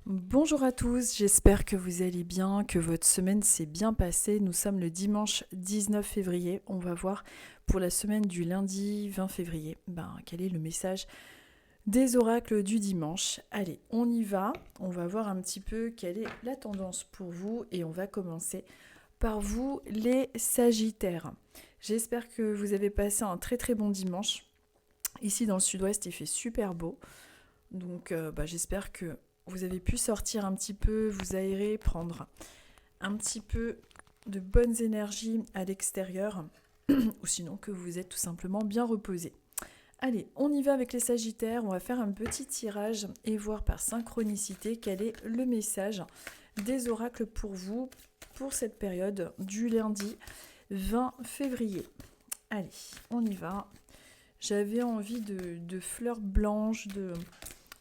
Bonjour à tous, j'espère que vous allez bien, que votre semaine s'est bien passée. Nous sommes le dimanche 19 février. On va voir pour la semaine du lundi 20 février, quel est le message des oracles du dimanche. Allez, on y va. On va voir un petit peu quelle est la tendance pour vous et on va commencer par vous les Sagittaires. J'espère que vous avez passé un très très bon dimanche. Ici dans le sud-ouest, il fait super beau. Donc j'espère que vous avez pu sortir un petit peu, vous aérer, prendre un petit peu de bonnes énergies à l'extérieur, ou sinon que vous êtes tout simplement bien reposé. Allez, on y va avec les Sagittaires, on va faire un petit tirage et voir par synchronicité quel est le message des oracles pour vous pour cette période du lundi 20 février. Allez, on y va. J'avais envie de fleurs blanches,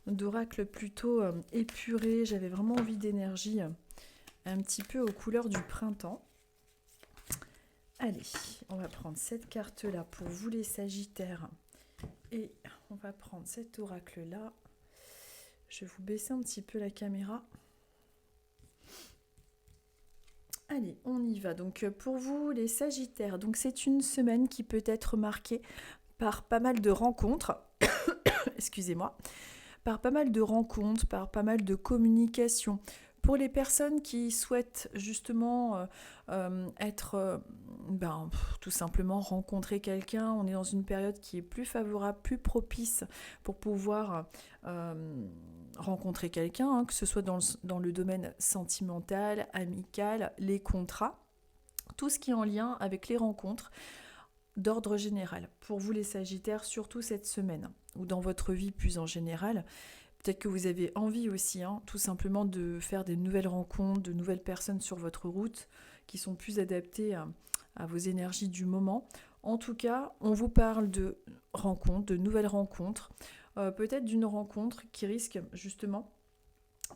d'oracles plutôt épurés. J'avais vraiment envie d'énergie un petit peu aux couleurs du printemps. Allez, on va prendre cette carte-là pour vous les Sagittaires. Et on va prendre cet oracle-là. Je vais vous baisser un petit peu la caméra. Allez, on y va. Donc pour vous les Sagittaires, donc c'est une semaine qui peut être marquée par pas mal de rencontres. Excusez-moi. Par pas mal de rencontres, par pas mal de communication. Pour les personnes qui souhaitent justement être, tout simplement rencontrer quelqu'un, on est dans une période qui est plus favorable, plus propice pour pouvoir rencontrer quelqu'un, hein, que ce soit dans le domaine sentimental, amical, les contrats, tout ce qui est en lien avec les rencontres d'ordre général. Pour vous les Sagittaires, surtout cette semaine, ou dans votre vie plus en général, peut-être que vous avez envie aussi, tout simplement de faire des nouvelles rencontres, de nouvelles personnes sur votre route qui sont plus adaptées à vos énergies du moment. En tout cas, on vous parle de rencontres, de nouvelles rencontres, peut-être d'une rencontre qui risque justement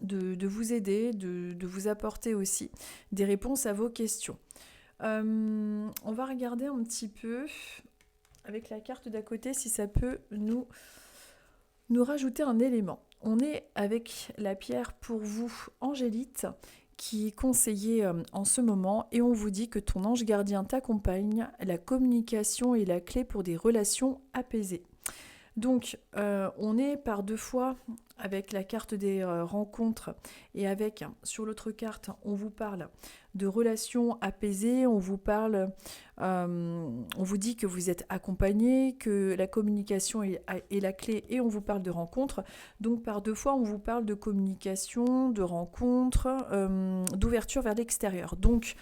de vous aider, de vous apporter aussi des réponses à vos questions. On va regarder un petit peu avec la carte d'à côté si ça peut nous rajouter un élément. On est avec la pierre pour vous, Angélite, qui est conseillée en ce moment, et on vous dit que ton ange gardien t'accompagne, la communication est la clé pour des relations apaisées. Donc, on est par deux fois avec la carte des rencontres et avec, sur l'autre carte, on vous parle de relations apaisées, on vous parle, on vous dit que vous êtes accompagné, que la communication est la clé et on vous parle de rencontres. Donc, par deux fois, on vous parle de communication, de rencontres, d'ouverture vers l'extérieur. Donc,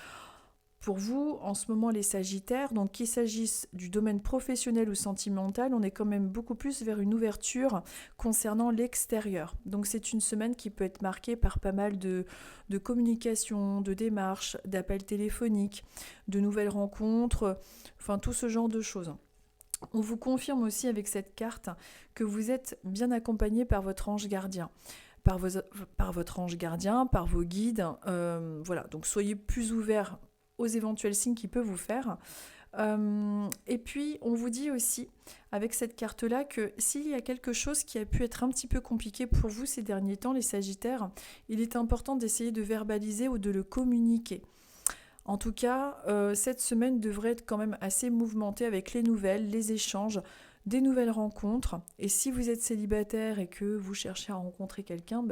pour vous, en ce moment, les Sagittaires, donc qu'il s'agisse du domaine professionnel ou sentimental, on est quand même beaucoup plus vers une ouverture concernant l'extérieur. Donc c'est une semaine qui peut être marquée par pas mal de communication, de démarches, d'appels téléphoniques, de nouvelles rencontres, enfin tout ce genre de choses. On vous confirme aussi avec cette carte que vous êtes bien accompagné par votre ange gardien. Par votre ange gardien, par vos guides. Voilà, donc soyez plus ouverts aux éventuels signes qu'il peut vous faire. Et puis, on vous dit aussi, avec cette carte-là, que s'il y a quelque chose qui a pu être un petit peu compliqué pour vous ces derniers temps, les Sagittaires, il est important d'essayer de verbaliser ou de le communiquer. En tout cas, cette semaine devrait être quand même assez mouvementée avec les nouvelles, les échanges, des nouvelles rencontres. Et si vous êtes célibataire et que vous cherchez à rencontrer quelqu'un,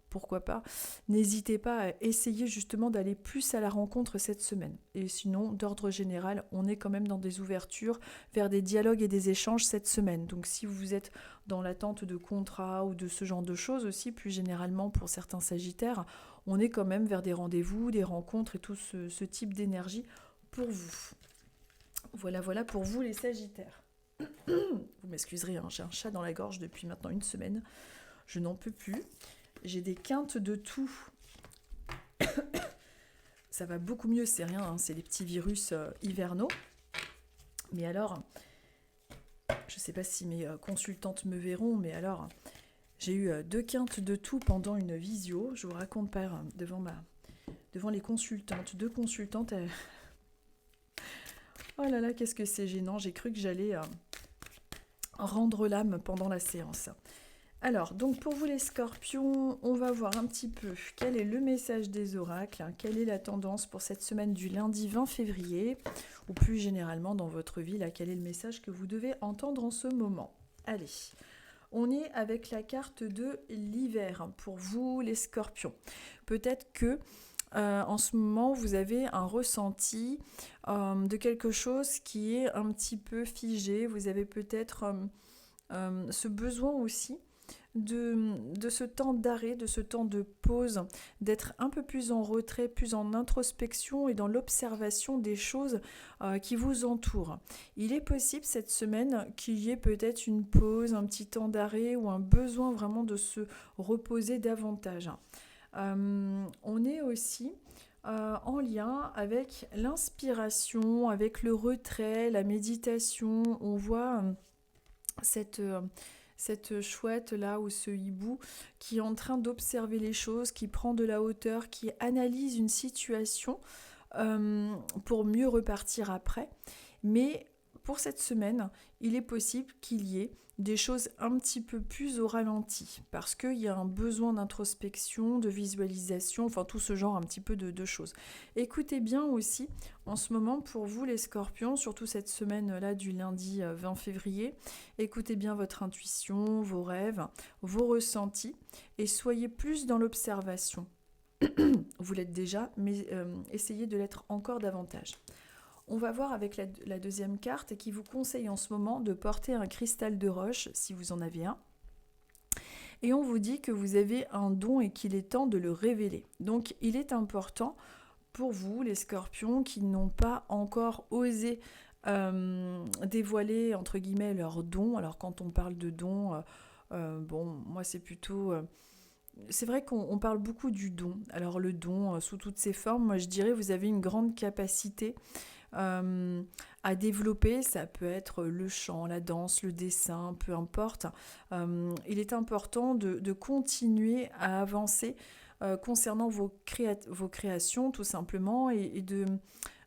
pourquoi pas, n'hésitez pas à essayer justement d'aller plus à la rencontre cette semaine. Et sinon, d'ordre général, on est quand même dans des ouvertures vers des dialogues et des échanges cette semaine. Donc si vous êtes dans l'attente de contrats ou de ce genre de choses aussi, plus généralement pour certains Sagittaires, on est quand même vers des rendez-vous, des rencontres et tout ce type d'énergie pour vous. Voilà pour vous les Sagittaires. Vous m'excuserez, j'ai un chat dans la gorge depuis maintenant une semaine. Je n'en peux plus. J'ai des quintes de tout. Ça va beaucoup mieux, c'est rien, c'est les petits virus hivernaux. Mais alors, je ne sais pas si mes consultantes me verront, mais alors, j'ai eu 2 quintes de tout pendant une visio. Je vous raconte pas devant les consultantes, 2 consultantes. Oh là là, qu'est-ce que c'est gênant. J'ai cru que j'allais rendre l'âme pendant la séance. Alors, donc pour vous les scorpions, on va voir un petit peu quel est le message des oracles, hein, quelle est la tendance pour cette semaine du lundi 20 février, ou plus généralement dans votre vie, là, quel est le message que vous devez entendre en ce moment. Allez, on est avec la carte de l'hiver, hein, pour vous les scorpions. Peut-être que en ce moment, vous avez un ressenti de quelque chose qui est un petit peu figé. Vous avez peut-être ce besoin aussi de ce temps d'arrêt, de ce temps de pause, d'être un peu plus en retrait, plus en introspection et dans l'observation des choses qui vous entourent. Il est possible cette semaine qu'il y ait peut-être une pause, un petit temps d'arrêt ou un besoin vraiment de se reposer davantage. On est aussi en lien avec l'inspiration, avec le retrait, la méditation. On voit cette chouette là ou ce hibou qui est en train d'observer les choses, qui prend de la hauteur, qui analyse une situation pour mieux repartir après. Mais pour cette semaine, il est possible qu'il y ait des choses un petit peu plus au ralenti parce qu'il y a un besoin d'introspection, de visualisation, enfin tout ce genre un petit peu de choses. Écoutez bien aussi en ce moment pour vous les scorpions, surtout cette semaine-là du lundi 20 février, écoutez bien votre intuition, vos rêves, vos ressentis et soyez plus dans l'observation. Vous l'êtes déjà, mais essayez de l'être encore davantage. On va voir avec la deuxième carte qui vous conseille en ce moment de porter un cristal de roche si vous en avez un. Et on vous dit que vous avez un don et qu'il est temps de le révéler. Donc il est important pour vous, les scorpions, qui n'ont pas encore osé dévoiler entre guillemets leur don. Alors quand on parle de don, bon, moi c'est plutôt... c'est vrai qu'on parle beaucoup du don. Alors le don sous toutes ses formes, moi je dirais vous avez une grande capacité à développer, ça peut être le chant, la danse, le dessin, peu importe. Il est important de continuer à avancer concernant vos créations tout simplement et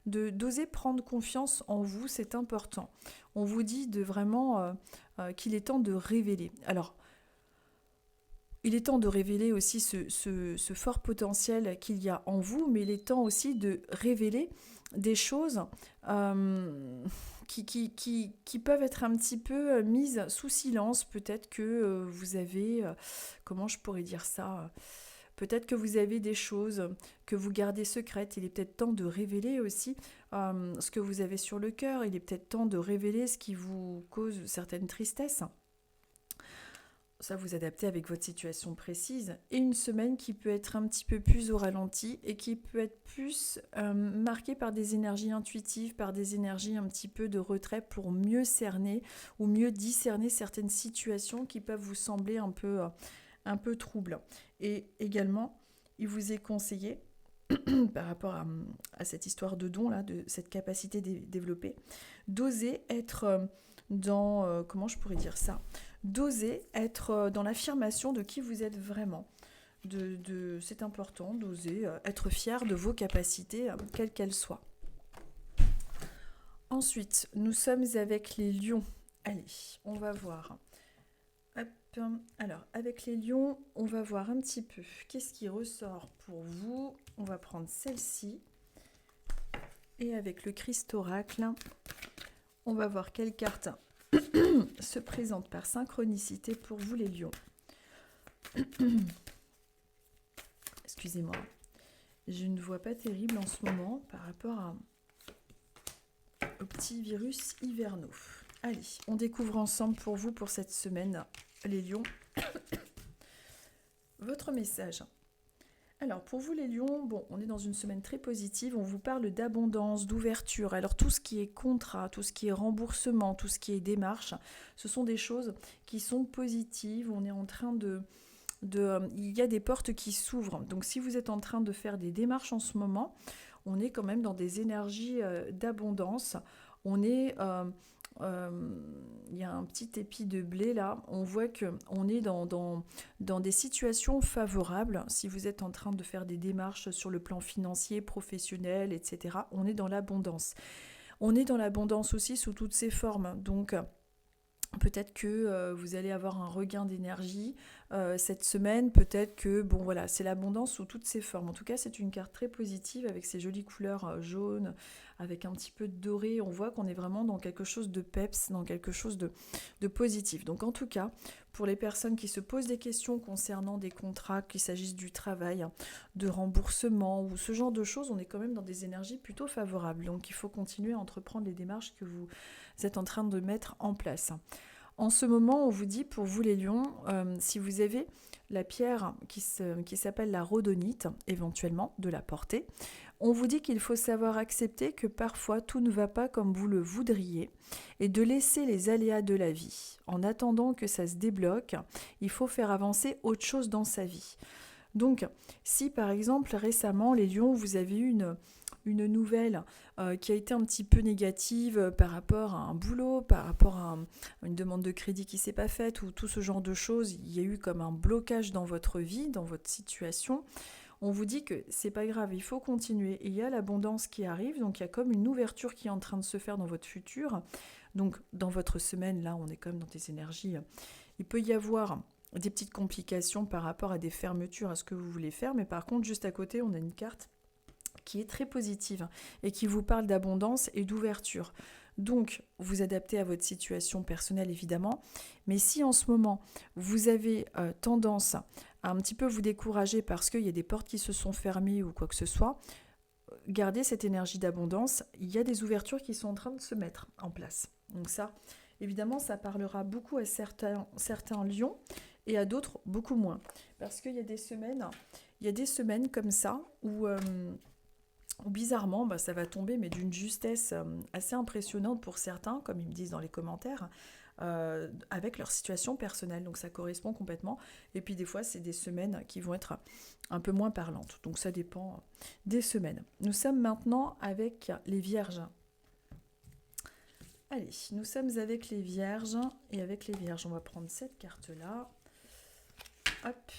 d'oser prendre confiance en vous, c'est important. On vous dit de vraiment qu'il est temps de révéler. Alors, il est temps de révéler aussi ce fort potentiel qu'il y a en vous, mais il est temps aussi de révéler des choses qui peuvent être un petit peu mises sous silence. Peut-être que vous avez, comment je pourrais dire ça, peut-être que vous avez des choses que vous gardez secrètes. Il est peut-être temps de révéler aussi ce que vous avez sur le cœur. Il est peut-être temps de révéler ce qui vous cause certaines tristesses. Ça vous adaptez avec votre situation précise, et une semaine qui peut être un petit peu plus au ralenti et qui peut être plus marquée par des énergies intuitives, par des énergies un petit peu de retrait pour mieux cerner ou mieux discerner certaines situations qui peuvent vous sembler un peu troubles. Et également, il vous est conseillé, par rapport à cette histoire de don, là, de cette capacité développée, d'oser être dans, comment je pourrais dire ça, d'oser être dans l'affirmation de qui vous êtes vraiment. C'est important d'oser être fier de vos capacités, quelles qu'elles soient. Ensuite, nous sommes avec les lions. Allez, on va voir. Hop. Alors, avec les lions, on va voir un petit peu qu'est-ce qui ressort pour vous. On va prendre celle-ci. Et avec le Christ oracle, on va voir quelle carte se présente par synchronicité pour vous les lions. Excusez-moi, j'ai une voix pas terrible en ce moment par rapport au petit virus hivernaux. Allez, on découvre ensemble pour vous pour cette semaine, les lions, votre message. Alors pour vous les lions, bon, on est dans une semaine très positive, on vous parle d'abondance, d'ouverture. Alors tout ce qui est contrat, tout ce qui est remboursement, tout ce qui est démarche, ce sont des choses qui sont positives. On est en train il y a des portes qui s'ouvrent. Donc si vous êtes en train de faire des démarches en ce moment, on est quand même dans des énergies d'abondance. On est... il y a un petit épi de blé là, on voit qu'on est dans des situations favorables. Si vous êtes en train de faire des démarches sur le plan financier, professionnel, etc., on est dans l'abondance. On est dans l'abondance aussi sous toutes ses formes. Donc Peut-être que vous allez avoir un regain d'énergie cette semaine, peut-être que, bon voilà, c'est l'abondance sous toutes ses formes. En tout cas, c'est une carte très positive avec ses jolies couleurs jaunes, avec un petit peu de doré. On voit qu'on est vraiment dans quelque chose de peps, dans quelque chose de positif. Donc en tout cas, pour les personnes qui se posent des questions concernant des contrats, qu'il s'agisse du travail, de remboursement ou ce genre de choses, on est quand même dans des énergies plutôt favorables. Donc il faut continuer à entreprendre les démarches que vous êtes en train de mettre en place. En ce moment, on vous dit, pour vous les lions, si vous avez la pierre qui s'appelle la rhodonite, éventuellement, de la porter, on vous dit qu'il faut savoir accepter que parfois tout ne va pas comme vous le voudriez et de laisser les aléas de la vie. En attendant que ça se débloque, il faut faire avancer autre chose dans sa vie. Donc, si par exemple récemment, les lions, vous avez eu une nouvelle qui a été un petit peu négative par rapport à un boulot, par rapport à une demande de crédit qui ne s'est pas faite, ou tout ce genre de choses, il y a eu comme un blocage dans votre vie, dans votre situation, on vous dit que c'est pas grave, il faut continuer. Et il y a l'abondance qui arrive, donc il y a comme une ouverture qui est en train de se faire dans votre futur. Donc dans votre semaine, là, on est quand même dans des énergies. Il peut y avoir des petites complications par rapport à des fermetures, à ce que vous voulez faire, mais par contre, juste à côté, on a une carte qui est très positive et qui vous parle d'abondance et d'ouverture. Donc, vous adaptez à votre situation personnelle évidemment, mais si en ce moment, vous avez tendance à un petit peu vous décourager parce qu'il y a des portes qui se sont fermées ou quoi que ce soit, gardez cette énergie d'abondance, il y a des ouvertures qui sont en train de se mettre en place. Donc ça, évidemment, ça parlera beaucoup à certains lions et à d'autres beaucoup moins. Parce qu'il y a des semaines comme ça où bizarrement, ça va tomber, mais d'une justesse assez impressionnante pour certains, comme ils me disent dans les commentaires, avec leur situation personnelle. Donc ça correspond complètement. Et puis des fois, c'est des semaines qui vont être un peu moins parlantes. Donc ça dépend des semaines. Nous sommes maintenant avec les Vierges. Allez, nous sommes avec les Vierges. Et avec les Vierges, on va prendre cette carte-là. Hop.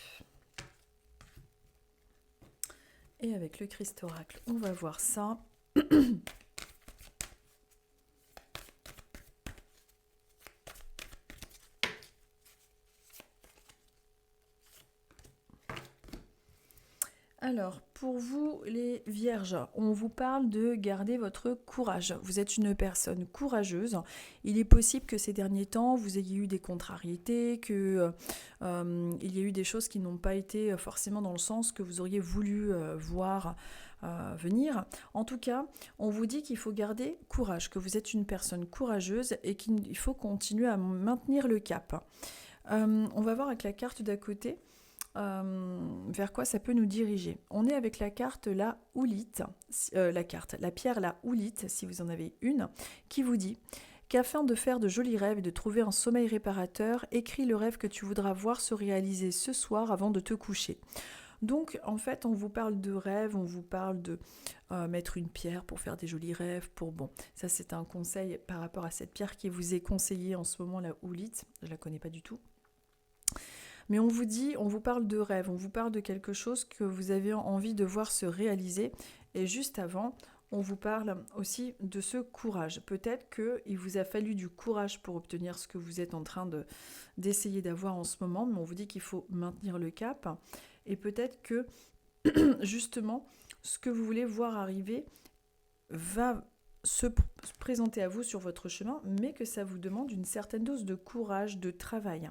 Et avec le Christ Oracle, on va voir ça. Alors, pour vous les Vierges, on vous parle de garder votre courage. Vous êtes une personne courageuse. Il est possible que ces derniers temps, vous ayez eu des contrariétés, qu'il y ait eu des choses qui n'ont pas été forcément dans le sens que vous auriez voulu voir venir. En tout cas, on vous dit qu'il faut garder courage, que vous êtes une personne courageuse et qu'il faut continuer à maintenir le cap. On va voir avec la carte d'à côté. Vers quoi ça peut nous diriger. On est avec la carte la houlite, la pierre la houlite, si vous en avez une, qui vous dit qu'afin de faire de jolis rêves et de trouver un sommeil réparateur, écris le rêve que tu voudras voir se réaliser ce soir avant de te coucher. Donc en fait on vous parle de rêve, on vous parle de mettre une pierre pour faire des jolis rêves, ça c'est un conseil par rapport à cette pierre qui vous est conseillée en ce moment, la houlite, je la connais pas du tout. Mais on vous parle de rêve, on vous parle de quelque chose que vous avez envie de voir se réaliser. Et juste avant, on vous parle aussi de ce courage. Peut-être qu'il vous a fallu du courage pour obtenir ce que vous êtes en train d'essayer d'avoir en ce moment, mais on vous dit qu'il faut maintenir le cap. Et peut-être que, justement, ce que vous voulez voir arriver va se présenter à vous sur votre chemin, mais que ça vous demande une certaine dose de courage, de travail.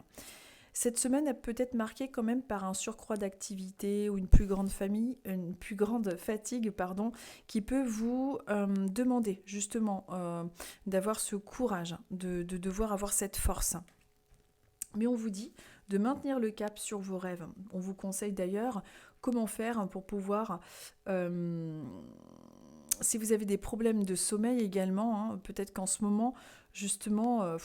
Cette semaine est peut-être marquée quand même par un surcroît d'activité ou une plus grande fatigue, qui peut vous demander justement d'avoir ce courage, de devoir avoir cette force. Mais on vous dit de maintenir le cap sur vos rêves. On vous conseille d'ailleurs comment faire pour pouvoir... si vous avez des problèmes de sommeil également, peut-être qu'en ce moment, justement,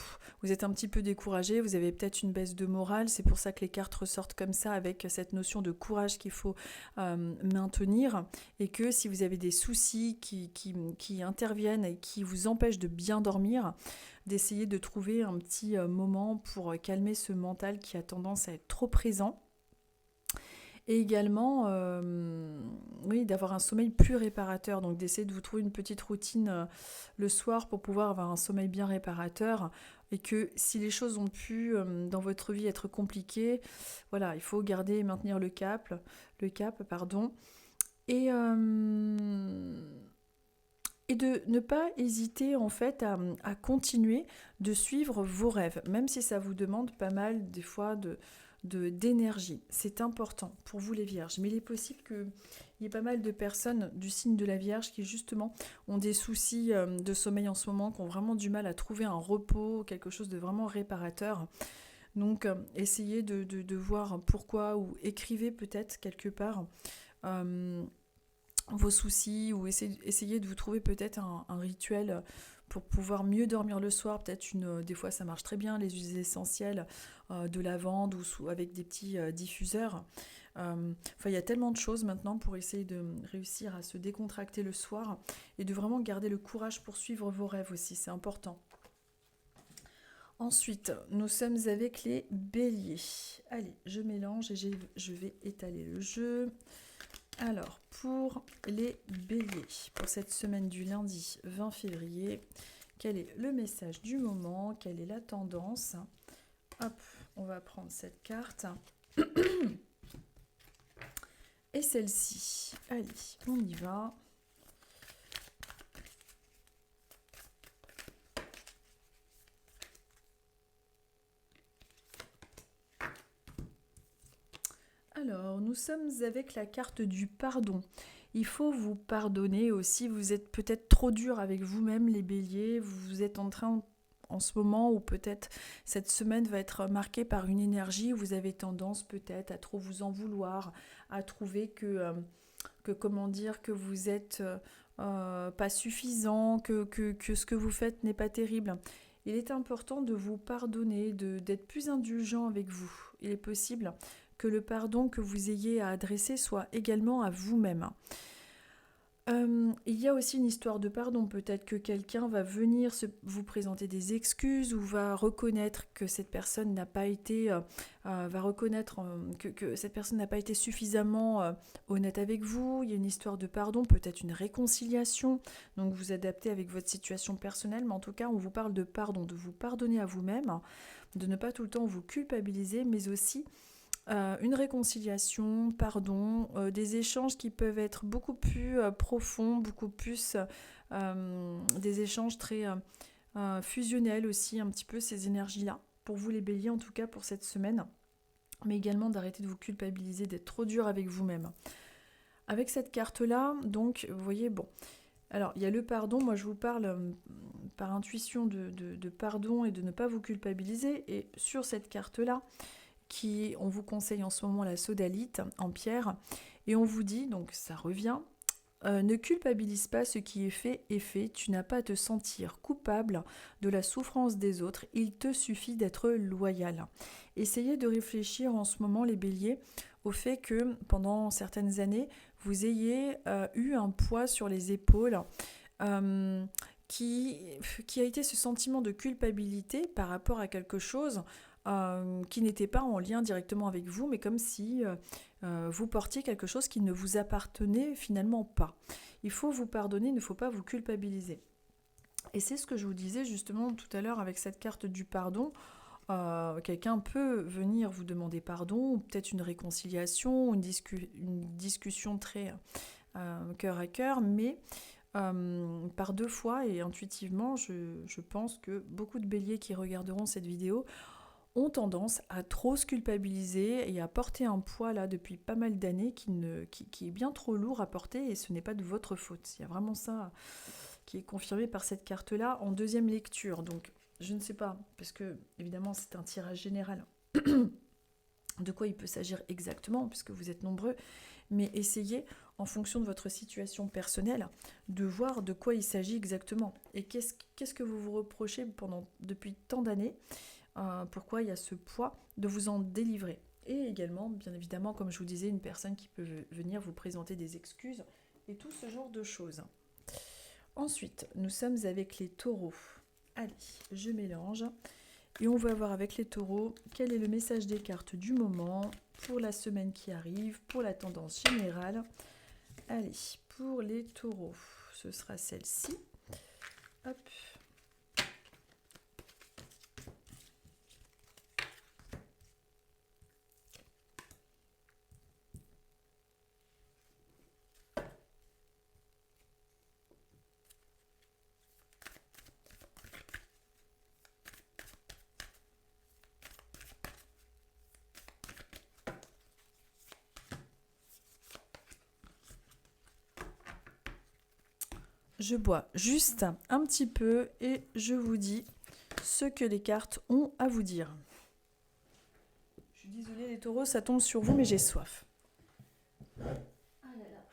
vous êtes un petit peu découragé, vous avez peut-être une baisse de morale, c'est pour ça que les cartes ressortent comme ça, avec cette notion de courage qu'il faut maintenir, et que si vous avez des soucis qui interviennent et qui vous empêchent de bien dormir, d'essayer de trouver un petit moment pour calmer ce mental qui a tendance à être trop présent. Et également, oui, d'avoir un sommeil plus réparateur. Donc d'essayer de vous trouver une petite routine le soir pour pouvoir avoir un sommeil bien réparateur. Et que si les choses ont pu dans votre vie être compliquées, voilà, il faut garder et maintenir le cap, pardon. Et, et de ne pas hésiter en fait à continuer de suivre vos rêves, même si ça vous demande pas mal des fois d'énergie. C'est important pour vous les vierges, mais il est possible qu'il y ait pas mal de personnes du signe de la Vierge qui justement ont des soucis de sommeil en ce moment, qui ont vraiment du mal à trouver un repos, quelque chose de vraiment réparateur. Donc essayez de voir pourquoi, ou écrivez peut-être quelque part euh, vos soucis, ou essayez de vous trouver peut-être un rituel pour pouvoir mieux dormir le soir. Peut-être des fois ça marche très bien, les huiles essentielles de lavande ou avec des petits diffuseurs. Enfin, il y a tellement de choses maintenant pour essayer de réussir à se décontracter le soir et de vraiment garder le courage pour suivre vos rêves aussi, c'est important. Ensuite, nous sommes avec les béliers. Allez, je mélange et je vais étaler le jeu. Alors, pour les béliers, pour cette semaine du lundi 20 février, quel est le message du moment? Quelle est la tendance? Hop, on va prendre cette carte. Et celle-ci. Allez, on y va. Alors, nous sommes avec la carte du pardon. Il faut vous pardonner aussi. Vous êtes peut-être trop dur avec vous-même, les béliers. Vous êtes en train, en ce moment, ou peut-être cette semaine va être marquée par une énergie où vous avez tendance peut-être à trop vous en vouloir, à trouver que comment dire, que vous êtes pas suffisant, que ce que vous faites n'est pas terrible. Il est important de vous pardonner, d'être plus indulgent avec vous. Il est possible que le pardon que vous ayez à adresser soit également à vous-même. Il y a aussi une histoire de pardon. Peut-être que quelqu'un va venir vous présenter des excuses, ou va reconnaître que cette personne n'a pas été, va reconnaître que cette personne n'a pas été suffisamment honnête avec vous. Il y a une histoire de pardon, peut-être une réconciliation. Donc vous adaptez avec votre situation personnelle, mais en tout cas on vous parle de pardon, de vous pardonner à vous-même, de ne pas tout le temps vous culpabiliser, mais aussi une réconciliation, pardon, des échanges qui peuvent être beaucoup plus profonds, beaucoup plus des échanges très fusionnels aussi, un petit peu ces énergies-là. Pour vous les béliers, en tout cas pour cette semaine, mais également d'arrêter de vous culpabiliser, d'être trop dur avec vous-même. Avec cette carte-là, donc, vous voyez, bon, alors il y a le pardon, moi je vous parle par intuition de pardon et de ne pas vous culpabiliser, et sur cette carte-là, on vous conseille en ce moment la sodalite en pierre, et on vous dit, donc ça revient, ne culpabilise pas, ce qui est fait, tu n'as pas à te sentir coupable de la souffrance des autres, il te suffit d'être loyal. Essayez de réfléchir en ce moment, les béliers, au fait que pendant certaines années, vous ayez eu un poids sur les épaules, qui a été ce sentiment de culpabilité par rapport à quelque chose qui n'était pas en lien directement avec vous, mais comme si vous portiez quelque chose qui ne vous appartenait finalement pas. Il faut vous pardonner, il ne faut pas vous culpabiliser. Et c'est ce que je vous disais justement tout à l'heure avec cette carte du pardon. Quelqu'un peut venir vous demander pardon, ou peut-être une réconciliation, une discussion très cœur à cœur, mais par deux fois, et intuitivement, je pense que beaucoup de béliers qui regarderont cette vidéo ont tendance à trop se culpabiliser et à porter un poids là depuis pas mal d'années qui est bien trop lourd à porter, et ce n'est pas de votre faute. Il y a vraiment ça qui est confirmé par cette carte-là en deuxième lecture. Donc je ne sais pas, parce que évidemment c'est un tirage général, de quoi il peut s'agir exactement, puisque vous êtes nombreux, mais essayez, en fonction de votre situation personnelle, de voir de quoi il s'agit exactement. Et qu'est-ce que vous vous reprochez depuis tant d'années, pourquoi il y a ce poids, de vous en délivrer. Et également, bien évidemment, comme je vous disais, une personne qui peut venir vous présenter des excuses et tout ce genre de choses. Ensuite, nous sommes avec les taureaux. Allez, je mélange. Et on va voir avec les taureaux quel est le message des cartes du moment pour la semaine qui arrive, pour la tendance générale. Allez, pour les taureaux, ce sera celle-ci. Hop. Je bois juste un petit peu et je vous dis ce que les cartes ont à vous dire. Je suis désolée les taureaux, ça tombe sur vous mais j'ai soif. Ah là là.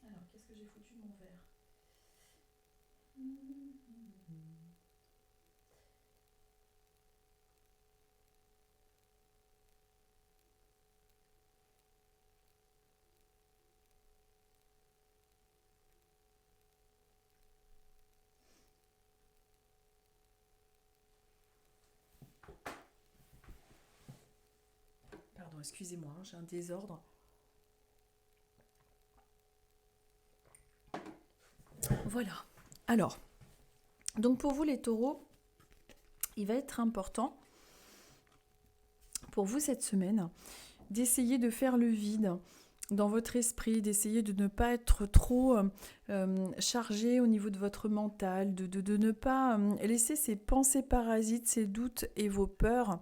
Alors, qu'est-ce que j'ai foutu de mon verre? Pardon, excusez-moi, j'ai un désordre. Voilà. Alors, donc pour vous les taureaux, il va être important pour vous cette semaine d'essayer de faire le vide dans votre esprit, d'essayer de ne pas être trop chargé au niveau de votre mental, de ne pas laisser ces pensées parasites, ces doutes et vos peurs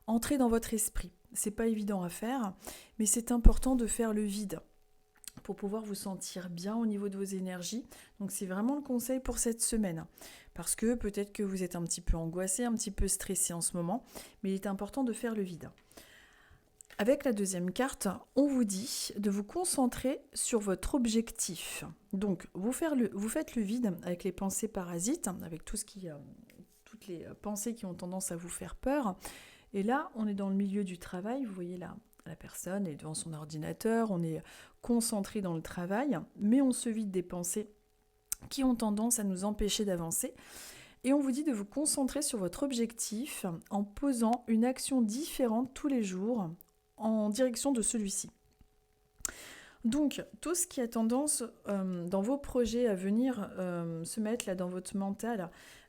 entrer dans votre esprit. C'est pas évident à faire, mais c'est important de faire le vide pour pouvoir vous sentir bien au niveau de vos énergies. Donc c'est vraiment le conseil pour cette semaine. Parce que peut-être que vous êtes un petit peu angoissé, un petit peu stressé en ce moment, mais il est important de faire le vide. Avec la deuxième carte, on vous dit de vous concentrer sur votre objectif. Donc vous faites le vide avec les pensées parasites, avec toutes les pensées qui ont tendance à vous faire peur. Et là, on est dans le milieu du travail, vous voyez là, la personne est devant son ordinateur, on est concentré dans le travail, mais on se vide des pensées qui ont tendance à nous empêcher d'avancer. Et on vous dit de vous concentrer sur votre objectif en posant une action différente tous les jours en direction de celui-ci. Donc, tout ce qui a tendance dans vos projets à venir se mettre là dans votre mental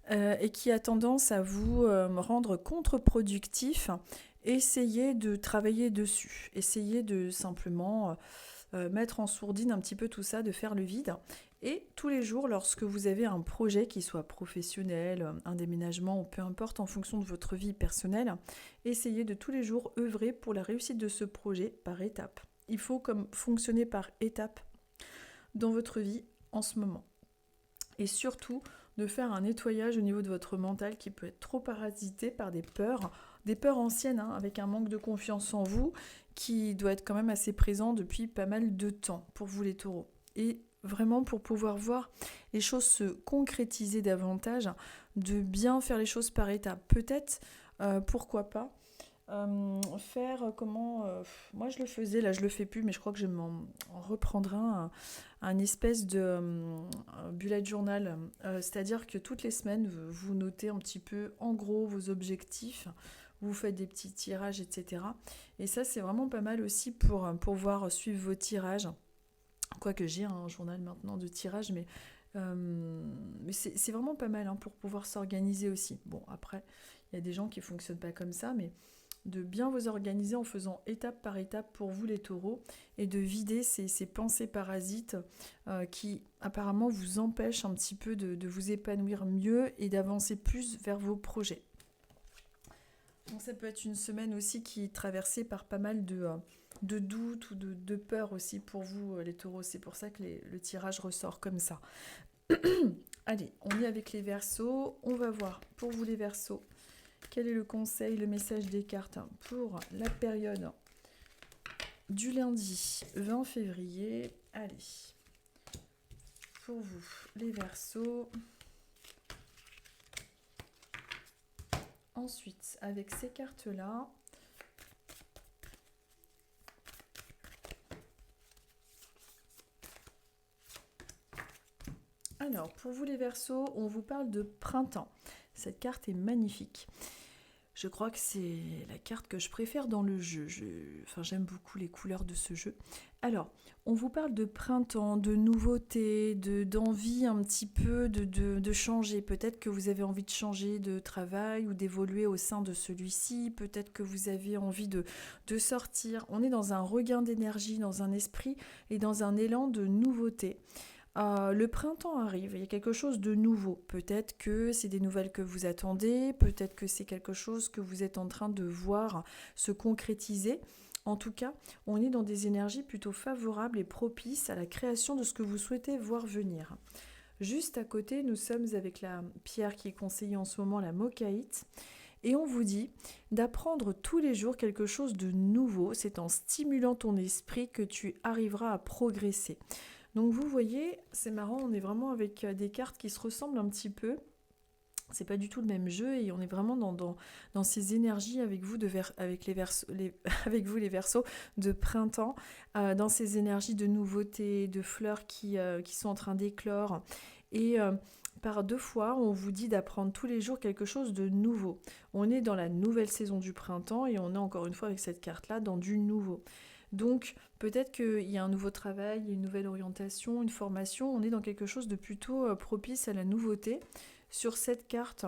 et qui a tendance à vous rendre contre-productif, essayez de travailler dessus. Essayez de simplement mettre en sourdine un petit peu tout ça, de faire le vide. Et tous les jours, lorsque vous avez un projet qui soit professionnel, un déménagement ou peu importe en fonction de votre vie personnelle, essayez de tous les jours œuvrer pour la réussite de ce projet par étapes. Il faut comme fonctionner par étapes dans votre vie en ce moment. Et surtout, de faire un nettoyage au niveau de votre mental qui peut être trop parasité par des peurs anciennes, avec un manque de confiance en vous qui doit être quand même assez présent depuis pas mal de temps pour vous les taureaux. Et vraiment pour pouvoir voir les choses se concrétiser davantage, de bien faire les choses par étapes. Peut-être, pourquoi pas, faire comment... moi je le faisais, là je le fais plus, mais je crois que je m'en reprendrai un espèce de bullet journal. C'est-à-dire que toutes les semaines, vous notez un petit peu en gros vos objectifs, vous faites des petits tirages, etc. Et ça c'est vraiment pas mal aussi pour pouvoir suivre vos tirages. Quoique j'ai un journal maintenant de tirage, mais c'est vraiment pas mal pour pouvoir s'organiser aussi. Bon, après, il y a des gens qui ne fonctionnent pas comme ça, mais de bien vous organiser en faisant étape par étape pour vous les taureaux et de vider ces pensées parasites qui apparemment vous empêchent un petit peu de vous épanouir mieux et d'avancer plus vers vos projets. Donc ça peut être une semaine aussi qui est traversée par pas mal de doutes ou de peur aussi pour vous les taureaux. C'est pour ça que le tirage ressort comme ça. Allez, on est avec les Verseaux. On va voir pour vous les Verseaux quel est le conseil, le message des cartes pour la période du lundi 20 février. Allez, pour vous les Verseaux. Ensuite, avec ces cartes-là, alors pour vous les Verseaux, on vous parle de printemps. Cette carte est magnifique. Je crois que c'est la carte que je préfère dans le jeu. J'aime beaucoup les couleurs de ce jeu. Alors, on vous parle de printemps, de nouveautés, d'envie un petit peu de changer. Peut-être que vous avez envie de changer de travail ou d'évoluer au sein de celui-ci. Peut-être que vous avez envie de sortir. On est dans un regain d'énergie, dans un esprit et dans un élan de nouveauté. Le printemps arrive, il y a quelque chose de nouveau. Peut-être que c'est des nouvelles que vous attendez, peut-être que c'est quelque chose que vous êtes en train de voir se concrétiser. En tout cas, on est dans des énergies plutôt favorables et propices à la création de ce que vous souhaitez voir venir. Juste à côté, nous sommes avec la pierre qui est conseillée en ce moment, la mochaïte. Et on vous dit d'apprendre tous les jours quelque chose de nouveau. C'est en stimulant ton esprit que tu arriveras à progresser. Donc vous voyez, c'est marrant, on est vraiment avec des cartes qui se ressemblent un petit peu. C'est pas du tout le même jeu et on est vraiment dans ces énergies avec vous, avec vous les Verseaux de printemps, dans ces énergies de nouveauté, de fleurs qui sont en train d'éclore. Et par 2 fois, on vous dit d'apprendre tous les jours quelque chose de nouveau. On est dans la nouvelle saison du printemps et on est encore une fois avec cette carte-là dans du nouveau. Donc peut-être qu'il y a un nouveau travail, une nouvelle orientation, une formation, on est dans quelque chose de plutôt propice à la nouveauté. Sur cette carte,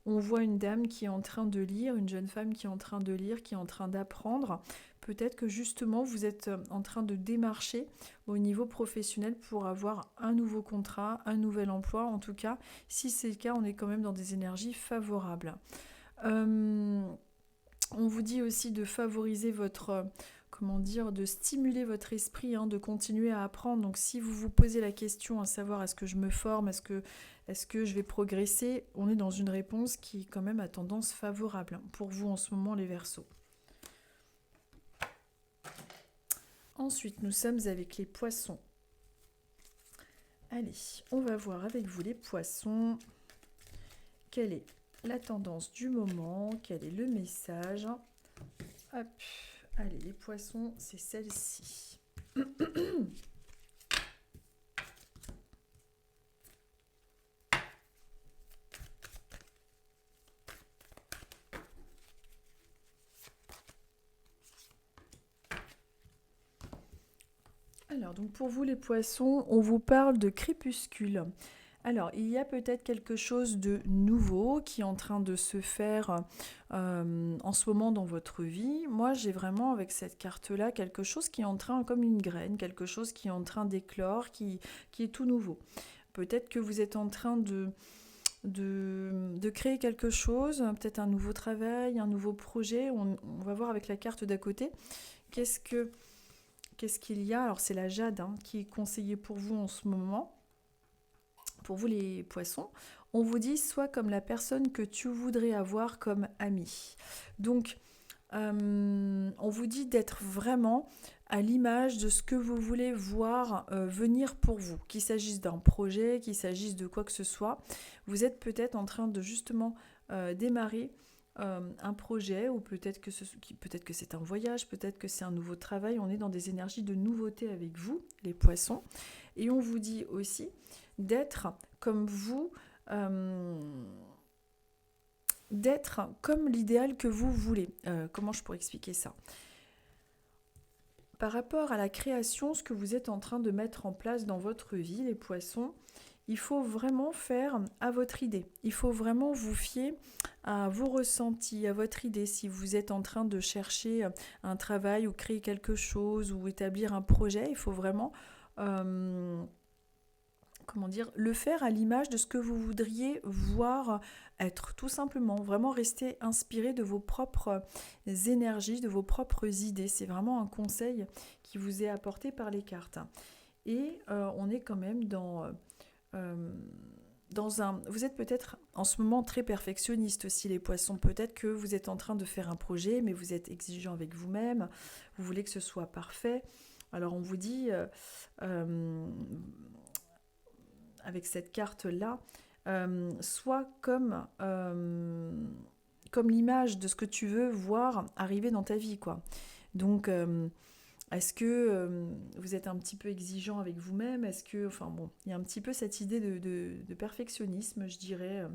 on voit une dame qui est en train de lire, une jeune femme qui est en train de lire, qui est en train d'apprendre. Peut-être que justement vous êtes en train de démarcher au niveau professionnel pour avoir un nouveau contrat, un nouvel emploi. En tout cas, si c'est le cas, on est quand même dans des énergies favorables. On vous dit aussi de favoriser de stimuler votre esprit, de continuer à apprendre. Donc si vous vous posez la question à savoir est-ce que je me forme, est-ce que je vais progresser, on est dans une réponse qui est quand même à tendance favorable pour vous en ce moment les Verseaux. Ensuite, nous sommes avec les Poissons. Allez, on va voir avec vous les Poissons quelle est la tendance du moment, quel est le message. Hop, allez, les Poissons, c'est celle-ci. Alors, donc pour vous les Poissons, on vous parle de crépuscule. Alors, il y a peut-être quelque chose de nouveau qui est en train de se faire en ce moment dans votre vie. Moi, j'ai vraiment avec cette carte-là quelque chose qui est en train, comme une graine, quelque chose qui est en train d'éclore, qui est tout nouveau. Peut-être que vous êtes en train de créer quelque chose, peut-être un nouveau travail, un nouveau projet. On va voir avec la carte d'à côté. Qu'est-ce qu'il y a? Alors, c'est la jade qui est conseillée pour vous en ce moment. Pour vous les Poissons, on vous dit sois comme la personne que tu voudrais avoir comme amie. Donc, on vous dit d'être vraiment à l'image de ce que vous voulez voir venir pour vous. Qu'il s'agisse d'un projet, qu'il s'agisse de quoi que ce soit. Vous êtes peut-être en train de justement démarrer un projet ou peut-être que c'est un voyage, peut-être que c'est un nouveau travail. On est dans des énergies de nouveauté avec vous, les Poissons. Et on vous dit aussi d'être comme vous, d'être comme l'idéal que vous voulez. Comment je pourrais expliquer ça ? Par rapport à la création, ce que vous êtes en train de mettre en place dans votre vie, les Poissons, il faut vraiment faire à votre idée. Il faut vraiment vous fier à vos ressentis, à votre idée. Si vous êtes en train de chercher un travail ou créer quelque chose ou établir un projet, il faut vraiment le faire à l'image de ce que vous voudriez voir être, tout simplement. Vraiment rester inspiré de vos propres énergies, de vos propres idées. C'est vraiment un conseil qui vous est apporté par les cartes. Et on est quand même dans un... Vous êtes peut-être en ce moment très perfectionniste aussi, les Poissons. Peut-être que vous êtes en train de faire un projet, mais vous êtes exigeant avec vous-même. Vous voulez que ce soit parfait. Alors on vous dit... avec cette carte-là, soit comme l'image de ce que tu veux voir arriver dans ta vie, quoi. Donc, est-ce que vous êtes un petit peu exigeant avec vous-même ? Est-ce que, il y a un petit peu cette idée de perfectionnisme, je dirais,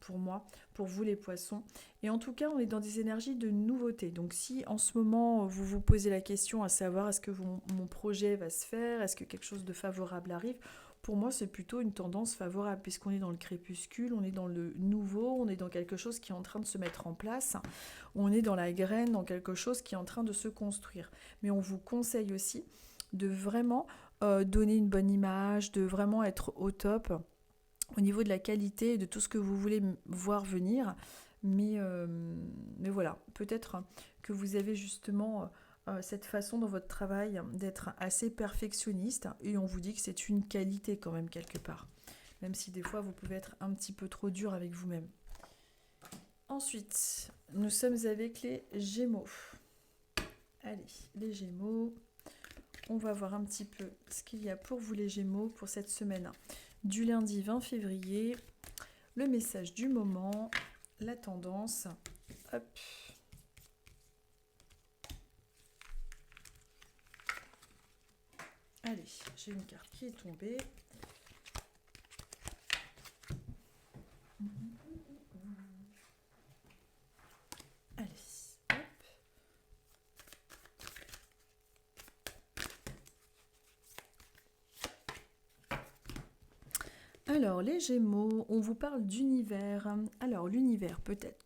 pour moi, pour vous les poissons. Et en tout cas, on est dans des énergies de nouveauté. Donc si en ce moment, vous vous posez la question à savoir est-ce que mon projet va se faire, est-ce que quelque chose de favorable arrive, pour moi, c'est plutôt une tendance favorable, puisqu'on est dans le crépuscule, on est dans le nouveau, on est dans quelque chose qui est en train de se mettre en place, on est dans la graine, dans quelque chose qui est en train de se construire. Mais on vous conseille aussi de vraiment donner une bonne image, de vraiment être au top au niveau de la qualité et de tout ce que vous voulez voir venir. Mais voilà, peut-être que vous avez justement cette façon dans votre travail d'être assez perfectionniste et on vous dit que c'est une qualité quand même quelque part. Même si des fois vous pouvez être un petit peu trop dur avec vous-même. Ensuite, nous sommes avec les Gémeaux. Allez, les Gémeaux, on va voir un petit peu ce qu'il y a pour vous les Gémeaux pour cette semaine. Du lundi 20 février, le message du moment, la tendance. Hop. Allez, j'ai une carte qui est tombée. Allez, hop. Alors, les Gémeaux, on vous parle d'univers. Alors, l'univers, peut-être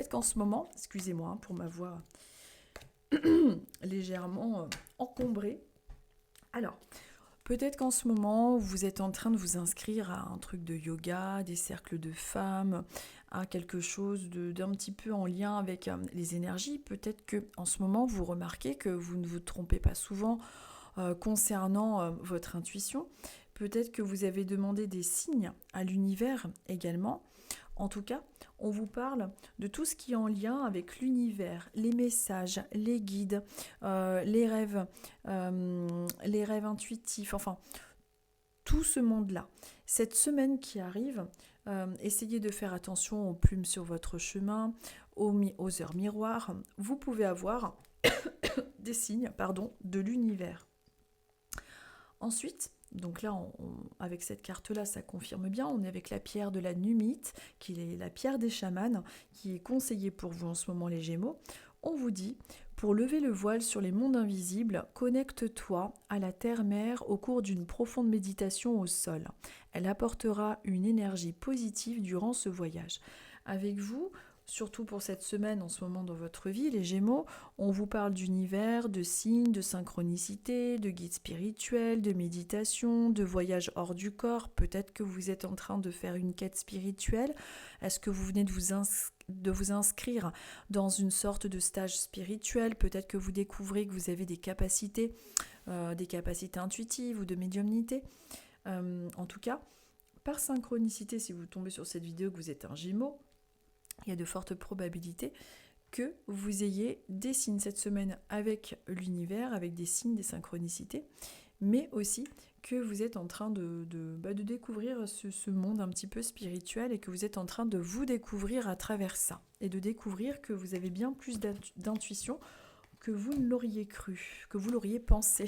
qu'en ce moment, excusez-moi pour ma voix légèrement encombrée. Alors, peut-être qu'en ce moment, vous êtes en train de vous inscrire à un truc de yoga, des cercles de femmes, à quelque chose d'un petit peu en lien avec les énergies. Peut-être qu'en ce moment, vous remarquez que vous ne vous trompez pas souvent concernant votre intuition. Peut-être que vous avez demandé des signes à l'univers également. En tout cas, on vous parle de tout ce qui est en lien avec l'univers, les messages, les guides, les rêves intuitifs, enfin, tout ce monde-là. Cette semaine qui arrive, essayez de faire attention aux plumes sur votre chemin, aux heures miroirs. Vous pouvez avoir des signes, de l'univers. Ensuite, donc là, avec cette carte-là, ça confirme bien, on est avec la pierre de la Numite, qui est la pierre des chamans, qui est conseillée pour vous en ce moment les Gémeaux. On vous dit, pour lever le voile sur les mondes invisibles, connecte-toi à la terre-mère au cours d'une profonde méditation au sol. Elle apportera une énergie positive durant ce voyage. Avec vous, surtout pour cette semaine en ce moment dans votre vie, les Gémeaux, on vous parle d'univers, de signes, de synchronicité, de guides spirituels, de méditation, de voyage hors du corps. Peut-être que vous êtes en train de faire une quête spirituelle. Est-ce que vous venez de vous inscrire dans une sorte de stage spirituel? Peut-être que vous découvrez que vous avez des capacités intuitives ou de médiumnité. En tout cas, par synchronicité, si vous tombez sur cette vidéo que vous êtes un Gémeaux, il y a de fortes probabilités que vous ayez des signes cette semaine avec l'univers, avec des signes, des synchronicités, mais aussi que vous êtes en train de découvrir ce monde un petit peu spirituel et que vous êtes en train de vous découvrir à travers ça et de découvrir que vous avez bien plus d'intuition que vous ne l'auriez cru, que vous l'auriez pensé.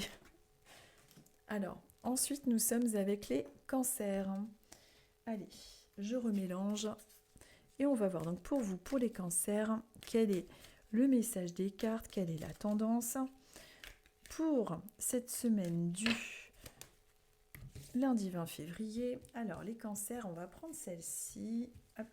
Alors, ensuite, nous sommes avec les cancers. Allez, je remélange. Et on va voir donc pour vous, pour les cancers, quel est le message des cartes, quelle est la tendance pour cette semaine du lundi 20 février. Alors les cancers, on va prendre celle-ci. Hop.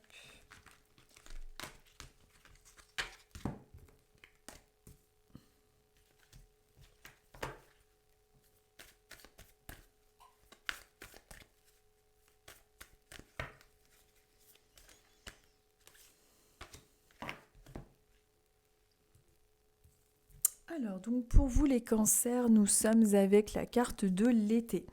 Alors, donc pour vous les cancers, nous sommes avec la carte de l'été.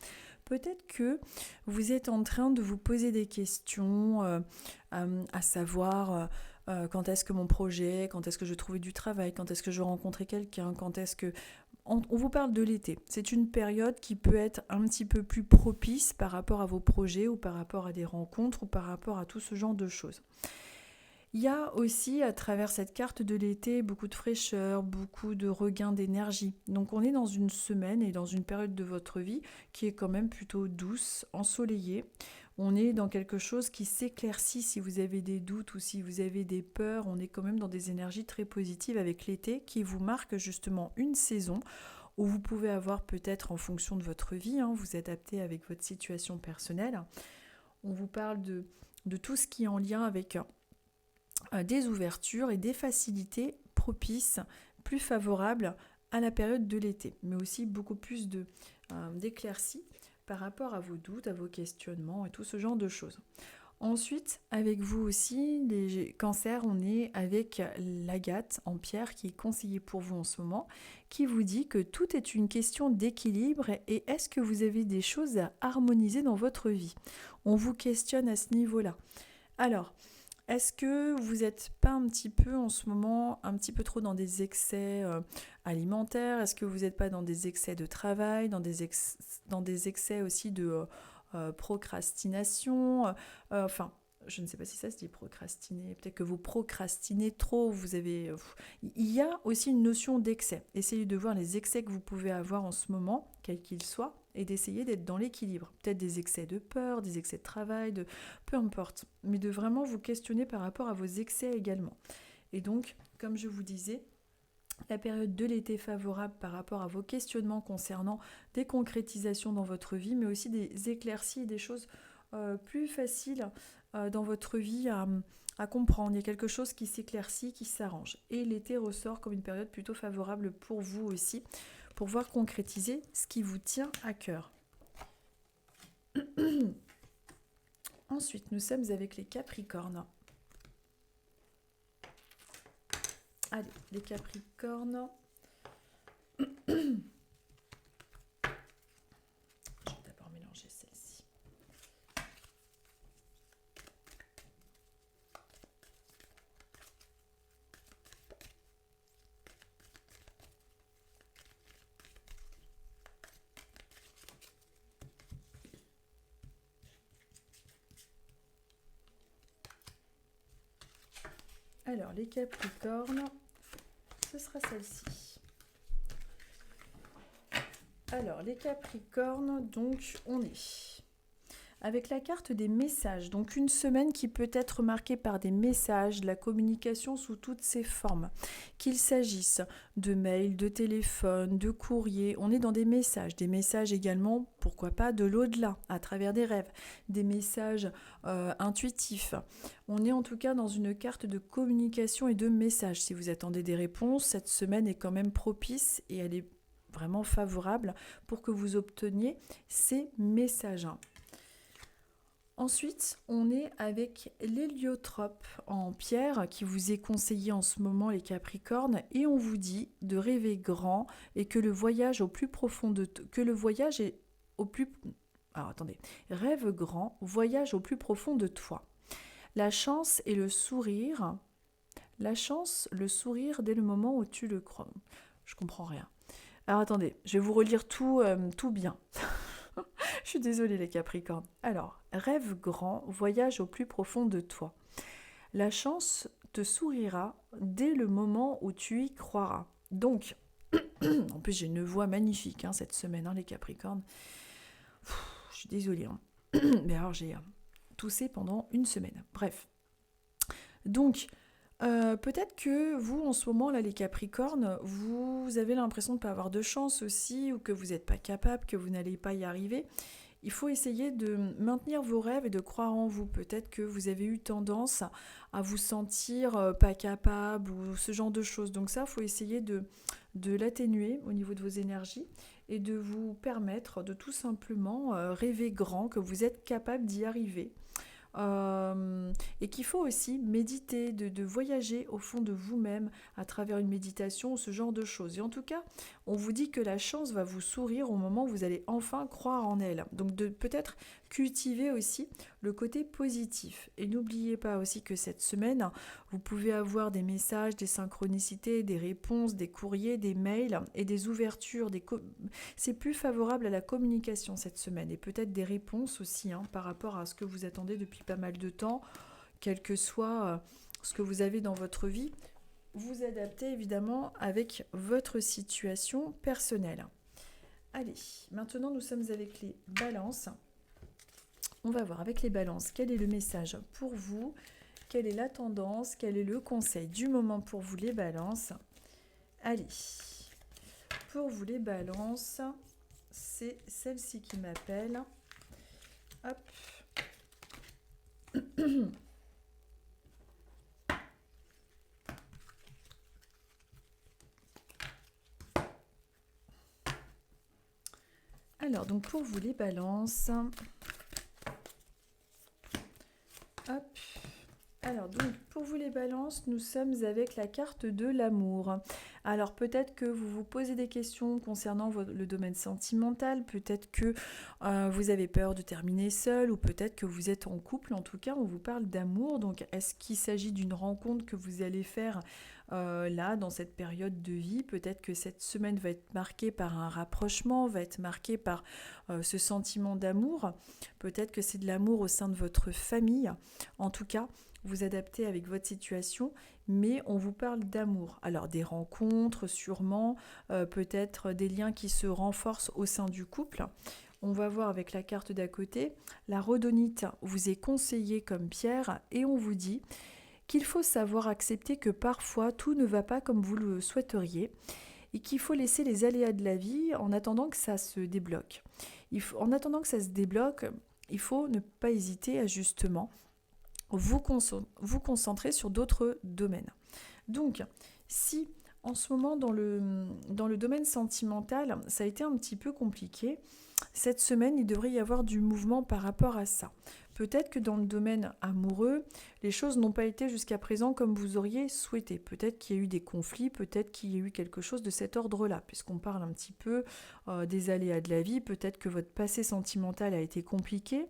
Peut-être que vous êtes en train de vous poser des questions, à savoir quand est-ce que mon projet, quand est-ce que je trouvais du travail, quand est-ce que je rencontrais quelqu'un, quand est-ce que... On vous parle de l'été. C'est une période qui peut être un petit peu plus propice par rapport à vos projets ou par rapport à des rencontres ou par rapport à tout ce genre de choses. Il y a aussi, à travers cette carte de l'été, beaucoup de fraîcheur, beaucoup de regain d'énergie. Donc on est dans une semaine et dans une période de votre vie qui est quand même plutôt douce, ensoleillée. On est dans quelque chose qui s'éclaircit. Si vous avez des doutes ou si vous avez des peurs, on est quand même dans des énergies très positives avec l'été qui vous marque justement une saison où vous pouvez avoir peut-être en fonction de votre vie, vous adaptez avec votre situation personnelle. On vous parle de tout ce qui est en lien avec des ouvertures et des facilités propices, plus favorables à la période de l'été, mais aussi beaucoup plus d'éclaircies par rapport à vos doutes, à vos questionnements et tout ce genre de choses. Ensuite, avec vous aussi, les cancers, on est avec l'agate en pierre qui est conseillée pour vous en ce moment, qui vous dit que tout est une question d'équilibre et est-ce que vous avez des choses à harmoniser dans votre vie ? On vous questionne à ce niveau-là. Alors, est-ce que vous n'êtes pas un petit peu en ce moment, un petit peu trop dans des excès alimentaires ? Est-ce que vous n'êtes pas dans des excès de travail, dans des excès aussi de procrastination enfin, je ne sais pas si ça se dit procrastiner, peut-être que vous procrastinez trop, il y a aussi une notion d'excès. Essayez de voir les excès que vous pouvez avoir en ce moment, quels qu'ils soient, et d'essayer d'être dans l'équilibre. Peut-être des excès de peur, des excès de travail, peu importe, mais de vraiment vous questionner par rapport à vos excès également. Et donc, comme je vous disais, la période de l'été favorable par rapport à vos questionnements concernant des concrétisations dans votre vie, mais aussi des éclaircies et des choses plus faciles dans votre vie à comprendre. Il y a quelque chose qui s'éclaircit, qui s'arrange. Et l'été ressort comme une période plutôt favorable pour vous aussi, pour voir concrétiser ce qui vous tient à cœur. Ensuite, nous sommes avec les Capricornes. Allez, les Capricornes. Je vais d'abord mélanger celle-ci. Alors, les Capricornes, ce sera celle-ci. Alors, les Capricornes, donc, on est avec la carte des messages. Donc, une semaine qui peut être marquée par des messages, de la communication sous toutes ses formes. Qu'il s'agisse de mails, de téléphone, de courrier, on est dans des messages également, pourquoi pas, de l'au-delà, à travers des rêves, des messages intuitifs. On est en tout cas dans une carte de communication et de messages. Si vous attendez des réponses, cette semaine est quand même propice et elle est vraiment favorable pour que vous obteniez ces messages. Ensuite, on est avec l'héliotrope en pierre qui vous est conseillé en ce moment, les Capricornes, et on vous dit de rêver grand et que le voyage au plus profond rêve grand, voyage au plus profond de toi. La chance et le sourire. La chance, le sourire dès le moment où tu le crois. Je comprends rien. Alors attendez, je vais vous relire tout bien. Je suis désolée les Capricornes. Alors, rêve grand, voyage au plus profond de toi. La chance te sourira dès le moment où tu y croiras. Donc, en plus j'ai une voix magnifique cette semaine, les Capricornes. Je suis désolée. Mais alors j'ai toussé pendant une semaine. Bref. Donc, peut-être que vous, en ce moment, là, les Capricornes, vous avez l'impression de ne pas avoir de chance aussi, ou que vous n'êtes pas capable, que vous n'allez pas y arriver. Il faut essayer de maintenir vos rêves et de croire en vous. Peut-être que vous avez eu tendance à vous sentir pas capable ou ce genre de choses. Donc ça, il faut essayer de l'atténuer au niveau de vos énergies et de vous permettre de tout simplement rêver grand, que vous êtes capable d'y arriver. Et qu'il faut aussi méditer, de voyager au fond de vous-même à travers une méditation ou ce genre de choses. Et en tout cas, on vous dit que la chance va vous sourire au moment où vous allez enfin croire en elle. Donc de peut-être cultiver aussi le côté positif. Et n'oubliez pas aussi que cette semaine, vous pouvez avoir des messages, des synchronicités, des réponses, des courriers, des mails et des ouvertures. C'est plus favorable à la communication cette semaine et peut-être des réponses aussi par rapport à ce que vous attendez depuis pas mal de temps, quel que soit ce que vous avez dans votre vie. Vous adaptez évidemment avec votre situation personnelle. Allez, maintenant nous sommes avec les balances. on va voir avec les balances quel est le message pour vous, quelle est la tendance, quel est le conseil du moment pour vous les balances. Allez, pour vous les balances, c'est celle-ci qui m'appelle. Hop. Alors, donc pour vous les balances, hop. Alors, donc pour vous les balances, nous sommes avec la carte de l'amour. Alors, peut-être que vous vous posez des questions concernant le domaine sentimental, peut-être que vous avez peur de terminer seul, ou peut-être que vous êtes en couple. En tout cas, on vous parle d'amour. Donc, est-ce qu'il s'agit d'une rencontre que vous allez faire là, dans cette période de vie? Peut-être que cette semaine va être marquée par un rapprochement, va être marquée par ce sentiment d'amour. Peut-être que c'est de l'amour au sein de votre famille. En tout cas, vous adaptez avec votre situation, mais on vous parle d'amour. Alors des rencontres sûrement, peut-être des liens qui se renforcent au sein du couple. On va voir avec la carte d'à côté, la rhodonite vous est conseillée comme pierre et on vous dit qu'il faut savoir accepter que parfois tout ne va pas comme vous le souhaiteriez et qu'il faut laisser les aléas de la vie en attendant que ça se débloque. En attendant que ça se débloque, il faut ne pas hésiter à justement vous concentrer sur d'autres domaines. Donc, si en ce moment dans le domaine sentimental, ça a été un petit peu compliqué, cette semaine, il devrait y avoir du mouvement par rapport à ça. Peut-être que dans le domaine amoureux, les choses n'ont pas été jusqu'à présent comme vous auriez souhaité. Peut-être qu'il y a eu des conflits, peut-être qu'il y a eu quelque chose de cet ordre-là, puisqu'on parle un petit peu des aléas de la vie. Peut-être que votre passé sentimental a été compliqué.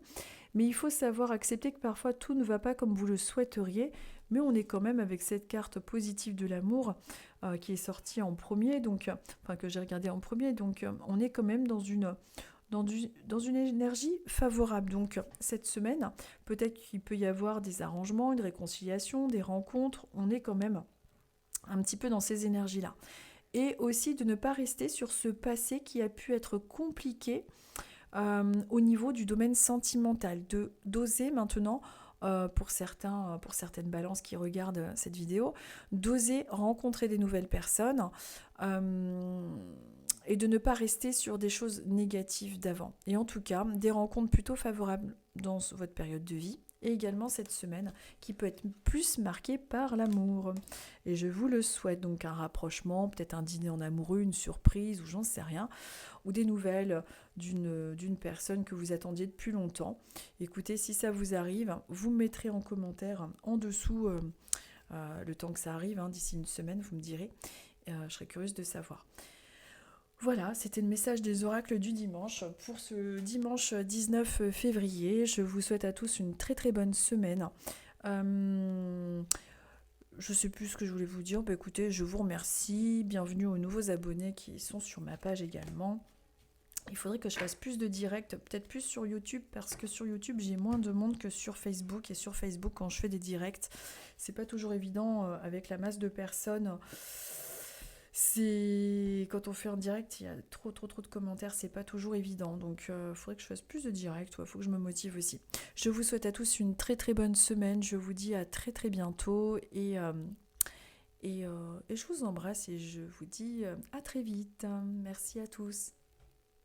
Mais il faut savoir accepter que parfois tout ne va pas comme vous le souhaiteriez, mais on est quand même avec cette carte positive de l'amour qui est sortie en premier, donc, que j'ai regardé en premier, donc on est quand même dans une énergie favorable. Donc cette semaine, peut-être qu'il peut y avoir des arrangements, une réconciliation, des rencontres, on est quand même un petit peu dans ces énergies-là. Et aussi de ne pas rester sur ce passé qui a pu être compliqué au niveau du domaine sentimental, d'oser maintenant, pour certaines balances qui regardent cette vidéo, d'oser rencontrer des nouvelles personnes et de ne pas rester sur des choses négatives d'avant. Et en tout cas, des rencontres plutôt favorables dans votre période de vie, et également cette semaine qui peut être plus marquée par l'amour. Et je vous le souhaite, donc un rapprochement, peut-être un dîner en amoureux, une surprise, ou j'en sais rien, ou des nouvelles d'une personne que vous attendiez depuis longtemps. Écoutez, si ça vous arrive, vous me mettrez en commentaire en dessous le temps que ça arrive, d'ici une semaine, vous me direz. Je serais curieuse de savoir. Voilà, c'était le message des oracles du dimanche pour ce dimanche 19 février. Je vous souhaite à tous une très très bonne semaine. Je sais plus ce que je voulais vous dire. Écoutez, je vous remercie. Bienvenue aux nouveaux abonnés qui sont sur ma page également. Il faudrait que je fasse plus de directs, peut-être plus sur YouTube, parce que sur YouTube, j'ai moins de monde que sur Facebook. Et sur Facebook, quand je fais des directs, c'est pas toujours évident avec la masse de personnes. Quand on fait un direct, il y a trop de commentaires, c'est pas toujours évident. Donc il faudrait que je fasse plus de directs, il faut que je me motive aussi. Je vous souhaite à tous une très très bonne semaine. Je vous dis à très très bientôt et je vous embrasse et je vous dis à très vite. Merci à tous.